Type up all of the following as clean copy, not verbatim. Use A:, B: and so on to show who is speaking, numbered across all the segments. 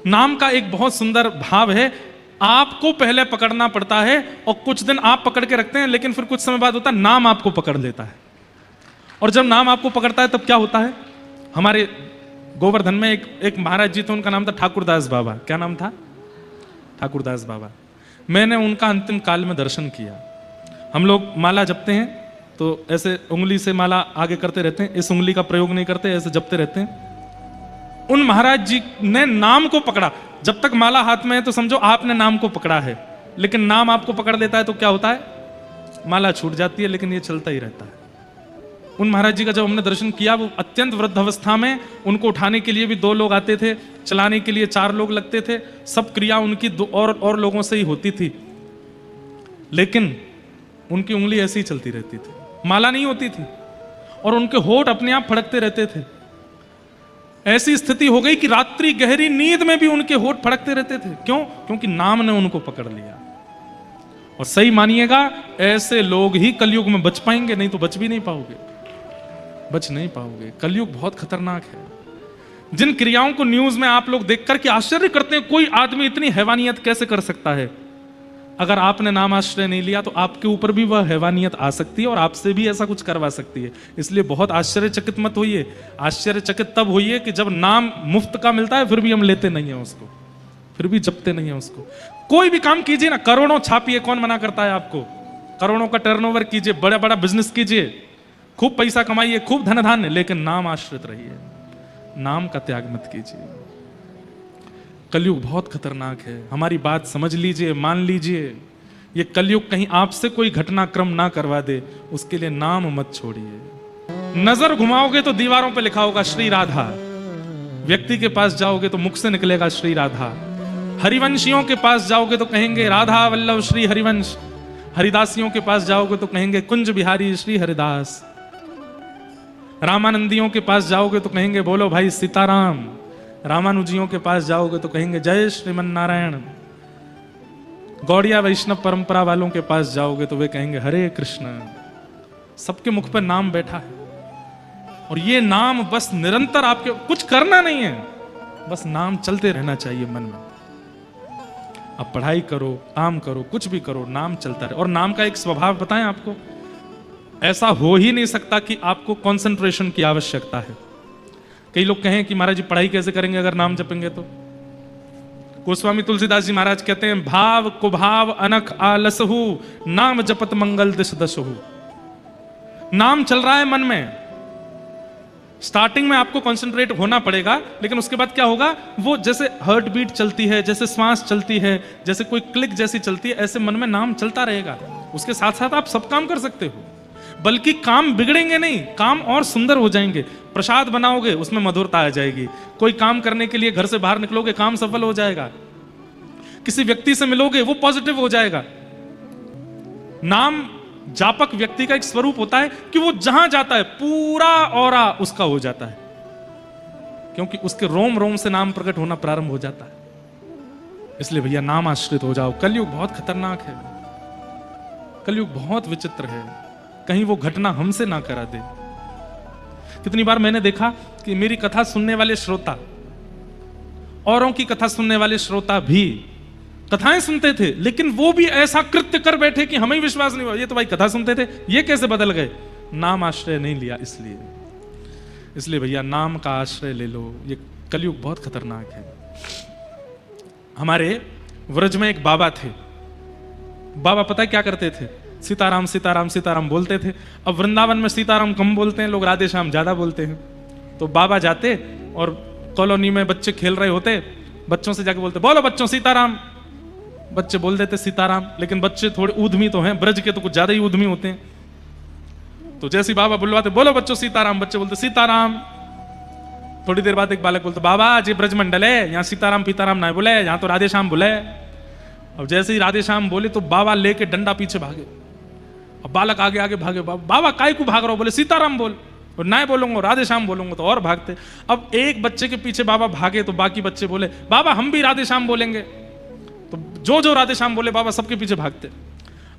A: नाम का एक बहुत सुंदर भाव है, आपको पहले पकड़ना पड़ता है और कुछ दिन आप पकड़ के रखते हैं, लेकिन फिर कुछ समय बाद होता है नाम आपको पकड़ लेता है। और जब नाम आपको पकड़ता है तब क्या होता है? हमारे गोवर्धन में एक महाराज जी थे, उनका नाम था ठाकुरदास बाबा। क्या नाम था? ठाकुरदास बाबा। मैंने उनका अंतिम काल में दर्शन किया। हम लोग माला जपते हैं तो ऐसे उंगली से माला आगे करते रहते हैं, इस उंगली का प्रयोग नहीं करते, ऐसे जपते रहते हैं। उन महाराज जी ने नाम को पकड़ा। जब तक माला हाथ में है तो समझो आपने नाम को पकड़ा है, लेकिन नाम आपको पकड़ लेता है तो क्या होता है? माला छूट जाती है, लेकिन ये चलता ही रहता है। उन महाराज जी का जब हमने दर्शन किया, वो अत्यंत वृद्ध अवस्था में, उनको उठाने के लिए भी 2 लोग आते थे, चलाने के लिए 4 लोग लगते थे, सब क्रिया उनकी 2 और लोगों से ही होती थी, लेकिन उनकी उंगली ऐसी ही चलती रहती थी, माला नहीं होती थी, और उनके होठ अपने आप फड़कते रहते थे। ऐसी स्थिति हो गई कि रात्रि गहरी नींद में भी उनके होठ फड़कते रहते थे। क्यों? क्योंकि नाम ने उनको पकड़ लिया। और सही मानिएगा, ऐसे लोग ही कलयुग में बच पाएंगे, नहीं तो बच भी नहीं पाओगे, बच नहीं पाओगे। कलयुग बहुत खतरनाक है। जिन क्रियाओं को न्यूज में आप लोग देखकर के आश्चर्य करते हैं, कोई आदमी इतनी हैवानियत कैसे कर सकता है, अगर आपने नाम आश्रय नहीं लिया तो आपके ऊपर भी वह हैवानियत आ सकती है और आपसे भी ऐसा कुछ करवा सकती है। इसलिए बहुत आश्चर्यचकित मत होइए। आश्चर्यचकित तब होइए कि जब नाम मुफ्त का मिलता है फिर भी हम लेते नहीं है उसको, फिर भी जपते नहीं है उसको। कोई भी काम कीजिए ना, करोड़ों छापिए, कौन मना करता है आपको? करोड़ों का टर्नओवर कीजिए, बड़ा बड़ा बिजनेस कीजिए, खूब पैसा कमाइए, खूब धन धान्य, लेकिन नाम आश्रित रहिए, नाम का त्याग मत कीजिए। कलयुग बहुत खतरनाक है। हमारी बात समझ लीजिए, मान लीजिए। ये कलयुग कहीं आपसे कोई घटनाक्रम ना करवा दे, उसके लिए नाम मत छोड़िए। नजर घुमाओगे तो दीवारों पे लिखा होगा श्री राधा, व्यक्ति के पास जाओगे तो मुख से निकलेगा श्री राधा। हरिवंशियों के पास जाओगे तो कहेंगे राधा वल्लभ श्री हरिवंश, हरिदासियों के पास जाओगे तो कहेंगे कुंज बिहारी श्री हरिदास, रामानंदियों के पास जाओगे तो कहेंगे बोलो भाई सीताराम, रामानुजियों के पास जाओगे तो कहेंगे जय श्रीमन नारायण, गौड़िया वैष्णव परंपरा वालों के पास जाओगे तो वे कहेंगे हरे कृष्ण। सबके मुख पर नाम बैठा है, और ये नाम बस निरंतर, आपके कुछ करना नहीं है, बस नाम चलते रहना चाहिए मन में। अब पढ़ाई करो, काम करो, कुछ भी करो, नाम चलता रहे। और नाम का एक स्वभाव बताएं आपको, ऐसा हो ही नहीं सकता कि आपको कंसंट्रेशन की आवश्यकता है। कई लोग कहें कि महाराज जी पढ़ाई कैसे करेंगे अगर नाम जपेंगे तो? गोस्वामी तुलसीदास जी महाराज कहते हैं भाव कुभाव अनख आलसहु, नाम जपत मंगल दिश दशहु। नाम चल रहा है मन में, स्टार्टिंग में आपको कंसंट्रेट होना पड़ेगा, लेकिन उसके बाद क्या होगा, वो जैसे हार्ट बीट चलती है, जैसे श्वास चलती है, जैसे कोई क्लिक जैसी चलती है, ऐसे मन में नाम चलता रहेगा। उसके साथ साथ आप सब काम कर सकते हो, बल्कि काम बिगड़ेंगे नहीं, काम और सुंदर हो जाएंगे। प्रसाद बनाओगे उसमें मधुरता आ जाएगी, कोई काम करने के लिए घर से बाहर निकलोगे काम सफल हो जाएगा, किसी व्यक्ति से मिलोगे वो पॉजिटिव हो जाएगा। नाम जापक व्यक्ति का एक स्वरूप होता है कि वो जहां जाता है पूरा ऑरा उसका हो जाता है, क्योंकि उसके रोम रोम से नाम प्रकट होना प्रारंभ हो जाता है। इसलिए भैया नाम आश्रित हो जाओ। कलयुग बहुत खतरनाक है, कलयुग बहुत विचित्र है, कहीं वो घटना हमसे ना करा दे। कितनी बार मैंने देखा कि मेरी कथा सुनने वाले श्रोता, औरों की कथा सुनने वाले श्रोता भी कथाएं सुनते थे, लेकिन वो भी ऐसा कृत्य कर बैठे कि हमें विश्वास नहीं हुआ, ये तो भाई कथा सुनते थे, ये कैसे बदल गए? नाम आश्रय नहीं लिया। इसलिए भैया नाम का आश्रय ले लो। ये कलयुग बहुत खतरनाक है। हमारे व्रज में एक बाबा थे। बाबा पता है क्या करते थे? सीताराम सीताराम सीताराम बोलते थे। अब वृंदावन में सीताराम कम बोलते हैं लोग, राधे श्याम ज्यादा बोलते हैं। तो बाबा जाते और कॉलोनी में बच्चे खेल रहे होते, बच्चों से जाके बोलते बोलो बच्चों सीताराम। बच्चे बोल देते सीताराम, लेकिन बच्चे थोड़े ऊधमी तो हैं, ब्रज के तो कुछ ज्यादा ही ऊधमी होते हैं। तो जैसे बाबा बुलवाते बोलो बच्चों सीताराम, बच्चे बोलते सीताराम। थोड़ी देर बाद एक बालक बोलता बाबा जी ब्रज मंडल है, यहाँ सीताराम पीताराम ना बोले, यहाँ तो राधे श्याम बोले। अब जैसे ही राधे श्याम बोले तो बाबा लेके डंडा पीछे भागे। अब बालक आगे आगे भागे, बाबा काय को भाग रहा हो? बोले सीताराम बोल, और ना बोलूंगा राधे श्याम बोलूंगा तो और भागते। अब एक बच्चे के पीछे बाबा भागे तो बाकी बच्चे बोले बाबा हम भी राधे श्याम बोलेंगे, तो जो जो राधे श्याम बोले बाबा सबके पीछे भागते।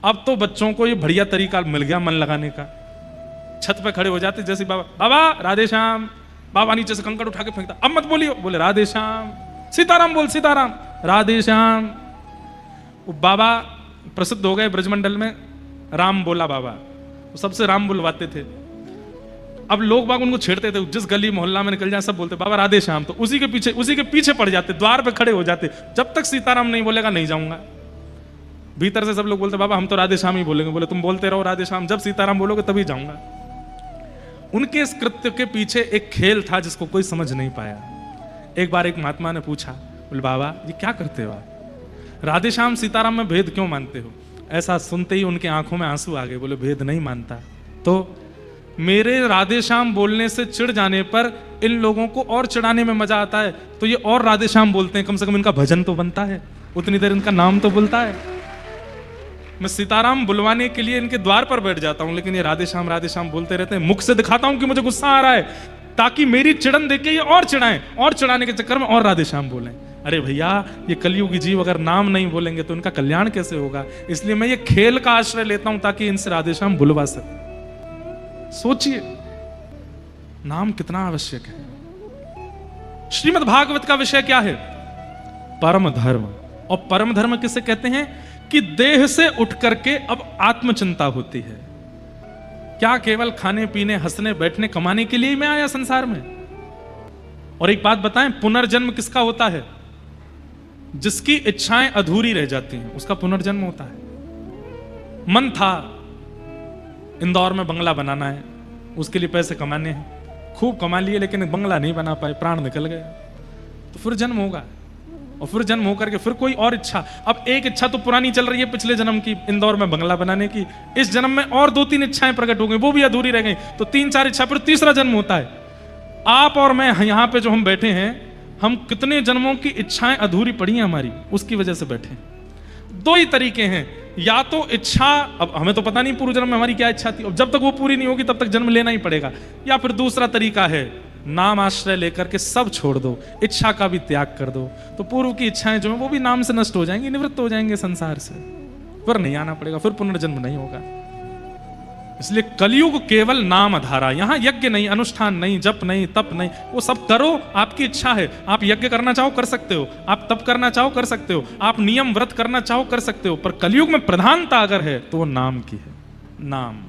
A: अब तो बच्चों को ये बढ़िया तरीका मिल गया मन लगाने का, छत पे खड़े हो जाते, जैसे बाबा बाबा राधे श्याम, बाबा नीचे से कंकड़ उठा के फेंकता, अब मत बोलियो, बोले राधे श्याम। सीताराम बोल सीताराम, राधे श्याम। वो बाबा प्रसिद्ध हो गए ब्रजमंडल में, राम बोला बाबा, वो सबसे राम बुलवाते थे। अब लोग बाग उनको छेड़ते थे, जिस गली मोहल्ला में निकल जाए सब बोलते बाबा राधे श्याम, तो उसी के पीछे पड़ जाते, द्वार पे खड़े हो जाते, जब तक सीताराम नहीं बोलेगा नहीं जाऊंगा। भीतर से सब लोग बोलते बाबा हम तो राधे श्याम ही बोलेंगे। बोले तुम बोलते रहो राधे श्याम, जब सीताराम बोलोगे तभी जाऊंगा। उनके इस कृत्य के पीछे एक खेल था जिसको कोई समझ नहीं पाया। एक बार एक महात्मा ने पूछा, बोले बाबा ये क्या करते हो आप, राधे श्याम सीताराम में भेद क्यों मानते हो? ऐसा सुनते ही उनके आंखों में आंसू आ गए। बोले भेद नहीं मानता तो मेरे राधे श्याम बोलने से चिढ़ जाने पर इन लोगों को और चिढ़ाने में मजा आता है, तो ये और राधे श्याम बोलते हैं, कम से कम इनका भजन तो बनता है, उतनी देर इनका नाम तो बोलता है। मैं सीताराम बुलवाने के लिए इनके द्वार पर बैठ जाता हूं, लेकिन ये राधे श्याम बोलते रहते हैं। मुख से दिखाता हूं कि मुझे गुस्सा आ रहा है, ताकि मेरी चिड़न देख के ये और चिढ़ाएं, और चिढ़ाने के चक्कर में और राधे श्याम बोलें। अरे भैया ये कलयुगी जीव अगर नाम नहीं बोलेंगे तो इनका कल्याण कैसे होगा? इसलिए मैं ये खेल का आश्रय लेता हूं ताकि इनसे राधे श्याम बुलवा सके। सोचिए नाम कितना आवश्यक है। श्रीमद् भागवत का विषय क्या है? परम धर्म। और परम धर्म किसे कहते हैं? कि देह से उठ करके अब आत्मचिंता होती है। क्या केवल खाने पीने हंसने बैठने कमाने के लिए ही मैं आया संसार में? और एक बात बताएं, पुनर्जन्म किसका होता है? जिसकी इच्छाएं अधूरी रह जाती हैं उसका पुनर्जन्म होता है। मन था इंदौर में बंगला बनाना है, उसके लिए पैसे कमाने हैं, खूब कमा लिए लेकिन बंगला नहीं बना पाए, प्राण निकल गए, तो फिर जन्म होगा। और फिर जन्म होकर के फिर कोई और इच्छा। अब एक इच्छा तो पुरानी चल रही है पिछले जन्म की, इंदौर में बंगला बनाने की, इस जन्म में और 2-3 इच्छाएं प्रकट हो गई, वो भी अधूरी रह गई, तो 3-4 इच्छा, फिर तीसरा जन्म होता है। आप और मैं यहां पे जो हम बैठे हैं, हम कितने जन्मों की इच्छाएं अधूरी पड़ी हैं हमारी, उसकी वजह से बैठे हैं। 2 ही तरीके हैं, या तो इच्छा, अब हमें तो पता नहीं पूर्व जन्म में हमारी क्या इच्छा थी, अब जब तक वो पूरी नहीं होगी तब तक जन्म लेना ही पड़ेगा। या फिर दूसरा तरीका है, नाम आश्रय लेकर के सब छोड़ दो, इच्छा का भी त्याग कर दो, तो पूर्व की इच्छाएं जो है वो भी नाम से नष्ट हो जाएंगी, निवृत्त हो जाएंगे संसार से, फिर नहीं आना पड़ेगा, फिर पुनर्जन्म नहीं होगा। इसलिए कलयुग केवल नाम आधारा, यहां यज्ञ नहीं, अनुष्ठान नहीं, जप नहीं, तप नहीं, वो सब करो, आपकी इच्छा है। आप यज्ञ करना चाहो कर सकते हो, आप तप करना चाहो कर सकते हो, आप नियम व्रत करना चाहो कर सकते हो, पर कलयुग में प्रधानता अगर है तो वो नाम की है, नाम।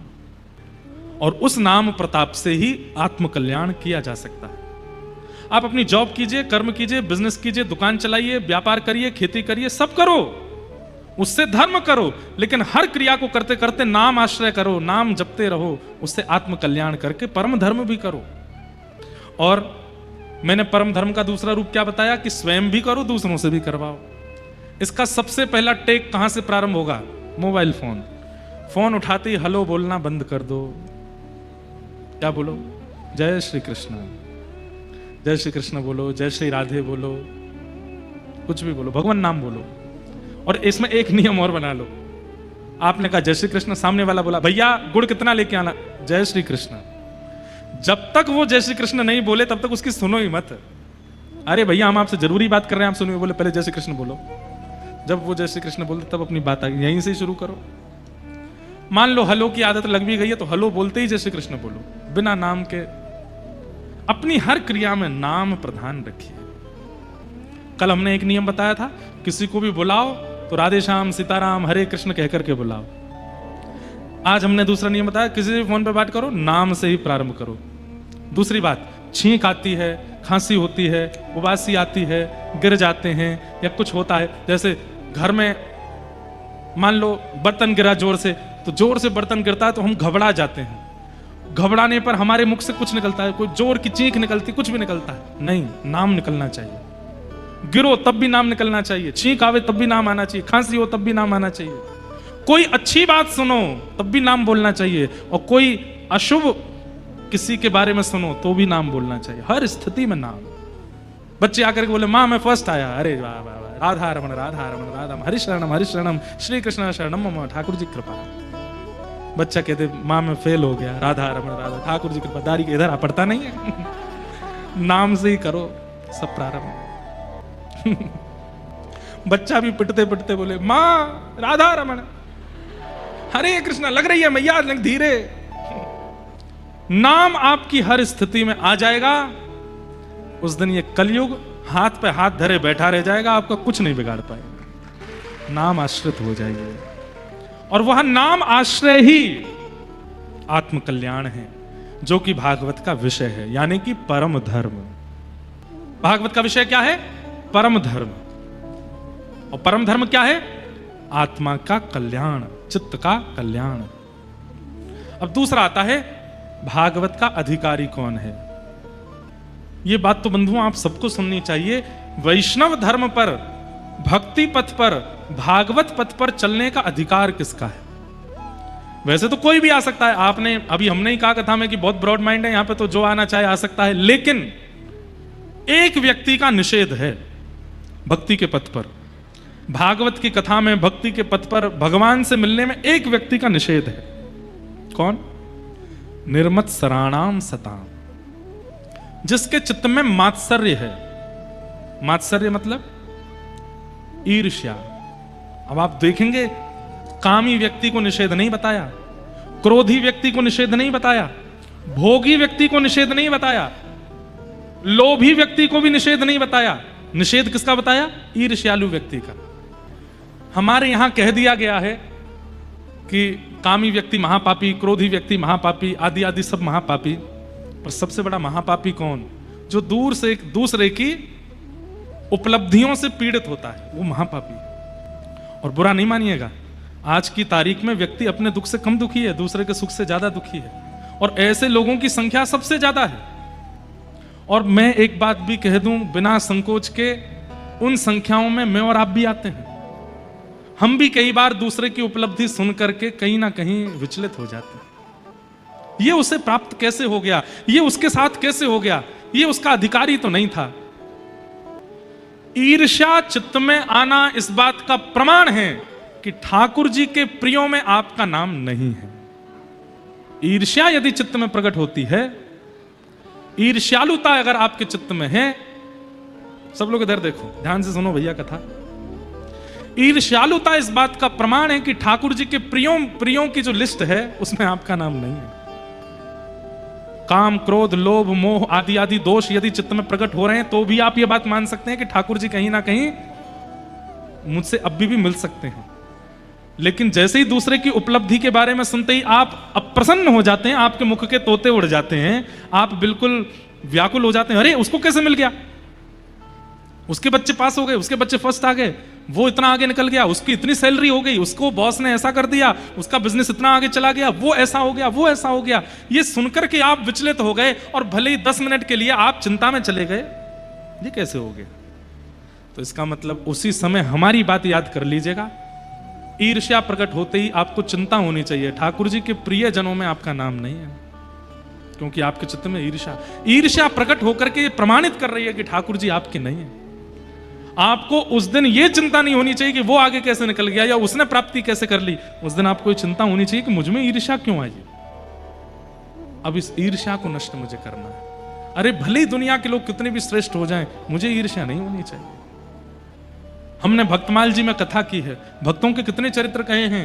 A: और उस नाम प्रताप से ही आत्म कल्याण किया जा सकता है। आप अपनी जॉब कीजिए, कर्म कीजिए, बिजनेस कीजिए, दुकान चलाइए, व्यापार करिए, खेती करिए, सब करो, उससे धर्म करो, लेकिन हर क्रिया को करते करते नाम आश्रय करो, नाम जपते रहो, उससे आत्म कल्याण करके परम धर्म भी करो। और मैंने परम धर्म का दूसरा रूप क्या बताया? कि स्वयं भी करो, दूसरों से भी करवाओ। इसका सबसे पहला टेक कहां से प्रारंभ होगा? Mobile phone. फोन उठाते ही हेलो बोलना बंद कर दो। क्या बोलो? जय श्री कृष्ण, जय श्री कृष्ण बोलो, जय श्री राधे बोलो, कुछ भी बोलो, भगवान नाम बोलो। और इसमें एक नियम और बना लो, आपने कहा जय श्री कृष्ण, सामने वाला बोला भैया गुड़ कितना लेके आना, जय श्री कृष्ण। जब तक वो जय श्री कृष्ण नहीं बोले तब तक उसकी सुनो ही मत। अरे भैया हम आपसे जरूरी बात कर रहे हैं, आप सुनो। बोले पहले जय श्री कृष्ण बोलो। जब वो जय श्री कृष्ण बोलते तब अपनी बात आगे यहीं से शुरू करो। मान लो हलो की आदत लग भी गई है तो हलो बोलते ही जय श्री कृष्ण बोलो, बिना नाम के। अपनी हर क्रिया में नाम प्रधान रखिए। कल हमने एक नियम बताया था, किसी को भी बुलाओ तो राधे श्याम सीताराम हरे कृष्ण कहकर के बुलाओ। आज हमने दूसरा नियम बताया, किसी भी फोन पे बात करो नाम से ही प्रारंभ करो। दूसरी बात, छींक आती है, खांसी होती है, उबासी आती है, गिर जाते हैं या कुछ होता है, जैसे घर में मान लो बर्तन गिरा जोर से, तो जोर से बर्तन गिरता है तो हम घबरा जाते हैं। घबराने पर हमारे मुख से कुछ निकलता है, कोई जोर की चीख निकलती, कुछ भी निकलता है नहीं, नाम निकलना चाहिए। गिरो तब भी नाम निकलना चाहिए, छींक आवे तब भी नाम आना चाहिए, खांसी हो तब भी नाम आना चाहिए, कोई अच्छी बात सुनो तब भी नाम बोलना चाहिए, और कोई अशुभ किसी के बारे में सुनो तो भी नाम बोलना चाहिए, हर स्थिति में नाम। बच्चे आकर के बोले माँ मैं फर्स्ट आया, अरे वाह वाह वाह, राधा रमण राधा रमण राधा, हरि शरणम श्री कृष्ण शरणम मम, ठाकुर जी कृपा। बच्चा कहते माँ मैं फेल हो गया, राधा रमण राधा, ठाकुर जी कृपा। दारी के इधर पड़ता नहीं है नाम से ही करो सब प्रारंभ। बच्चा भी पिटते पिटते बोले माँ राधा रमण हरे कृष्णा, लग रही है मैया लग धीरे। नाम आपकी हर स्थिति में आ जाएगा, उस दिन ये कलयुग हाथ पे हाथ धरे बैठा रह जाएगा, आपका कुछ नहीं बिगाड़ पाएगा। नाम आश्रित हो जाइए, और वह नाम आश्रय ही आत्म कल्याण है, जो कि भागवत का विषय है, यानी कि परम धर्म। भागवत का विषय क्या है? परम धर्म। और परम धर्म क्या है? आत्मा का कल्याण, चित्त का कल्याण। अब दूसरा आता है, भागवत का अधिकारी कौन है? ये बात तो बंधुओं आप सबको सुननी चाहिए। वैष्णव धर्म पर, भक्ति पथ पर, भागवत पथ पर चलने का अधिकार किसका है? वैसे तो कोई भी आ सकता है। आपने अभी हमने ही कहा कथा में कि बहुत ब्रॉड माइंड है, यहां पे तो जो आना चाहे आ सकता है, लेकिन एक व्यक्ति का निषेध है भक्ति के पथ पर। भागवत की कथा में भक्ति के पथ पर भगवान से मिलने में एक व्यक्ति का निषेध है। कौन? निर्मत्सराणाम सताम, जिसके चित्त में मात्सर्य है। मात्सर्य मतलब ईर्ष्या। अब आप देखेंगे, कामी व्यक्ति को निषेध नहीं बताया, क्रोधी व्यक्ति को निषेध नहीं बताया, भोगी व्यक्ति को निषेध नहीं बताया, लोभी व्यक्ति को भी निषेध नहीं बताया। निषेध किसका बताया? ईर्ष्यालु व्यक्ति का। हमारे यहां कह दिया गया है कि कामी व्यक्ति महापापी, क्रोधी व्यक्ति महापापी, आदि आदि सब महापापी। पर सबसे बड़ा महापापी कौन? जो दूर से एक दूसरे की उपलब्धियों से पीड़ित होता है, वो महापापी। और बुरा नहीं मानिएगा, आज की तारीख में व्यक्ति अपने दुख से कम दुखी है, दूसरे के सुख से ज्यादा दुखी है, और ऐसे लोगों की संख्या सबसे ज्यादा है। और मैं एक बात भी कह दूं बिना संकोच के, उन संख्याओं में मैं और आप भी आते हैं। हम भी कई बार दूसरे की उपलब्धि सुन करके कहीं ना कहीं विचलित हो जाते हैं। ये उसे प्राप्त कैसे हो गया, ये उसके साथ कैसे हो गया, ये उसका अधिकारी तो नहीं था। ईर्ष्या चित्त में आना इस बात का प्रमाण है कि ठाकुर जी के प्रियों में आपका नाम नहीं है। ईर्ष्या यदि चित्त में प्रकट होती है, ईर्ष्यालुता अगर आपके चित्त में है, सब लोग इधर देखो, ध्यान से सुनो भैया कथा। ईर्ष्यालुता इस बात का प्रमाण है कि ठाकुर जी के प्रियों की जो लिस्ट है उसमें आपका नाम नहीं है। काम, क्रोध, लोभ, मोह आदि आदि दोष यदि चित्त में प्रकट हो रहे हैं तो भी आप ये बात मान सकते हैं कि ठाकुर जी कहीं ना कहीं मुझसे अब भी मिल सकते हैं। लेकिन जैसे ही दूसरे की उपलब्धि के बारे में सुनते ही आप अप्रसन्न हो जाते हैं, आपके मुख के तोते उड़ जाते हैं, आप बिल्कुल व्याकुल हो जाते हैं। अरे उसको कैसे मिल गया, उसके बच्चे पास हो गए, उसके बच्चे फर्स्ट आ गए, वो इतना आगे निकल गया, उसकी इतनी सैलरी हो गई, उसको बॉस ने ऐसा कर दिया, उसका बिजनेस इतना आगे चला गया, वो ऐसा हो गया, वो ऐसा हो गया। ये सुनकर के आप विचलित हो गए और भले ही 10 मिनट के लिए आप चिंता में चले गए, ये कैसे हो गया? तो इसका मतलब उसी समय हमारी बात याद कर लीजिएगा। ईर्ष्या प्रकट होते ही आपको चिंता होनी चाहिए, ठाकुर जी के प्रिय जनों में आपका नाम नहीं है, क्योंकि आपके चित्त में ईर्ष्या प्रकट होकर के प्रमाणित कर रही है कि ठाकुर जी आपके नहीं है। आपको उस दिन यह चिंता नहीं होनी चाहिए कि वो आगे कैसे निकल गया या उसने प्राप्ति कैसे कर ली। उस दिन आपको चिंता होनी चाहिए कि मुझ में ईर्ष्या क्यों आई। अब इस ईर्ष्या को नष्ट मुझे करना है। अरे भले ही दुनिया के लोग कितने भी श्रेष्ठ हो जाएं, मुझे ईर्ष्या नहीं होनी चाहिए। हमने भक्तमाल जी में कथा की है, भक्तों के कितने चरित्र कहे हैं।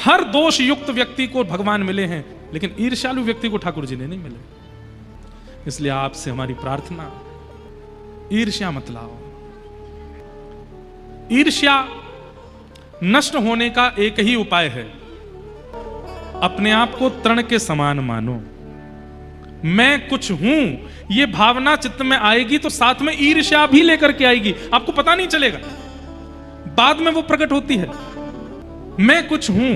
A: हर दोष युक्त व्यक्ति को भगवान मिले हैं, लेकिन ईर्ष्यालु व्यक्ति को ठाकुर जी ने नहीं मिले। इसलिए आपसे हमारी प्रार्थना, ईर्ष्या मत लाओ। ईर्ष्या नष्ट होने का एक ही उपाय है, अपने आप को तृण के समान मानो। मैं कुछ हूं, यह भावना चित्त में आएगी तो साथ में ईर्ष्या भी लेकर के आएगी, आपको पता नहीं चलेगा, बाद में वो प्रकट होती है। मैं कुछ हूं,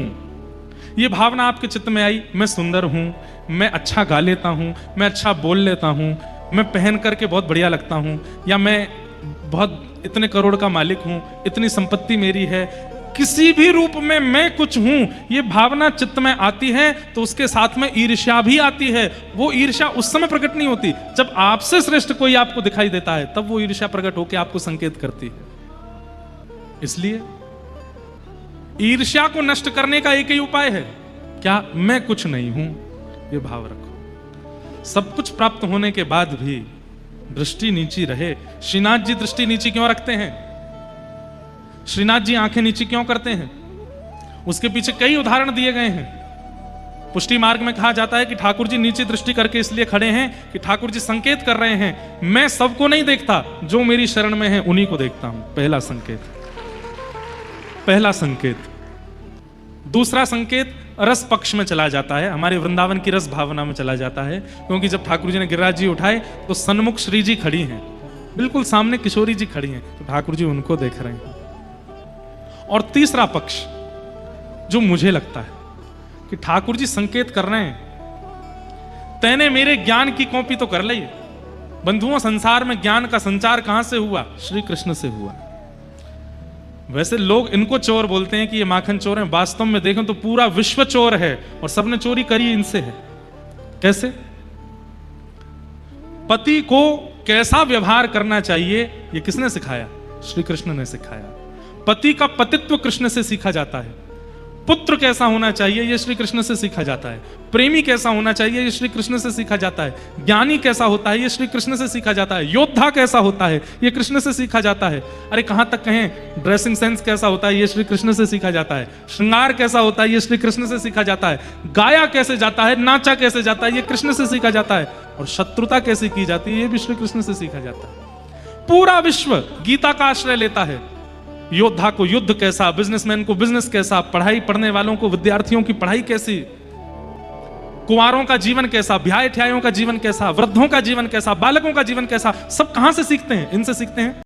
A: यह भावना आपके चित्त में आई, मैं सुंदर हूं, मैं अच्छा गा लेता हूं, मैं अच्छा बोल लेता हूं, मैं पहन करके बहुत बढ़िया लगता हूं, या मैं बहुत इतने करोड़ का मालिक हूं, इतनी संपत्ति मेरी है। किसी भी रूप में मैं कुछ हूं, ये भावना चित्त में आती है तो उसके साथ में ईर्ष्या भी आती है। वो ईर्ष्या उस समय प्रकट नहीं होती, जब आपसे श्रेष्ठ कोई आपको दिखाई देता है, तब वो ईर्ष्या प्रकट होकर आपको संकेत करती है। इसलिए ईर्ष्या को नष्ट करने का एक ही उपाय है, क्या? मैं कुछ नहीं हूं, ये भाव रखो। सब कुछ प्राप्त होने के बाद भी दृष्टि नीची रहे। श्रीनाथ जी दृष्टि नीची क्यों रखते हैं? श्रीनाथ जी आंखें नीची क्यों करते हैं? उसके पीछे कई उदाहरण दिए गए हैं। पुष्टि मार्ग में कहा जाता है कि ठाकुर जी नीचे दृष्टि करके इसलिए खड़े हैं कि ठाकुर जी संकेत कर रहे हैं, मैं सबको नहीं देखता, जो मेरी शरण में है उन्हीं को देखता हूं। पहला संकेत, पहला संकेत। दूसरा संकेत रस पक्ष में चला जाता है, हमारे वृंदावन की रस भावना में चला जाता है, क्योंकि जब ठाकुर जी ने गिरिराज जी उठाए तो सन्मुख श्री जी खड़ी हैं, बिल्कुल सामने किशोरी जी खड़ी हैं, तो ठाकुर जी उनको देख रहे हैं। और तीसरा पक्ष जो मुझे लगता है कि ठाकुर जी संकेत कर रहे हैं, तैने मेरे ज्ञान की कॉपी तो कर ली। बंधुओं, संसार में ज्ञान का संचार कहां से हुआ? श्री कृष्ण से हुआ। वैसे लोग इनको चोर बोलते हैं कि ये माखन चोर हैं, वास्तव में देखें तो पूरा विश्व चोर है और सबने चोरी करी इनसे है। कैसे? पति को कैसा व्यवहार करना चाहिए ये किसने सिखाया? श्री कृष्ण ने सिखाया। पति का पतित्व कृष्ण से सीखा जाता है। पुत्र कैसा होना चाहिए ये श्री कृष्ण से सीखा जाता है। प्रेमी कैसा होना चाहिए ये श्री कृष्ण से सीखा जाता है। ज्ञानी कैसा होता है ये श्री कृष्ण से सीखा जाता है। योद्धा कैसा होता है ये कृष्ण से सीखा जाता है। अरे कहां तक कहें, ड्रेसिंग सेंस कैसा होता है ये श्री कृष्ण से सीखा जाता है। श्रृंगार कैसा होता है ये श्री कृष्ण से सीखा जाता है। गाया कैसे जाता है, नाचा कैसे जाता है ये कृष्ण से सीखा जाता है। और शत्रुता कैसे की जाती है ये भी श्री कृष्ण से सीखा जाता है। पूरा विश्व गीता का आश्रय लेता है। योद्धा को युद्ध कैसा, बिजनेसमैन को बिजनेस कैसा, पढ़ाई पढ़ने वालों को, विद्यार्थियों की पढ़ाई कैसी, कुंवारों का जीवन कैसा, ब्याह ठ्यायों का जीवन कैसा, वृद्धों का जीवन कैसा, बालकों का जीवन कैसा, सब कहां से सीखते हैं? इनसे सीखते हैं।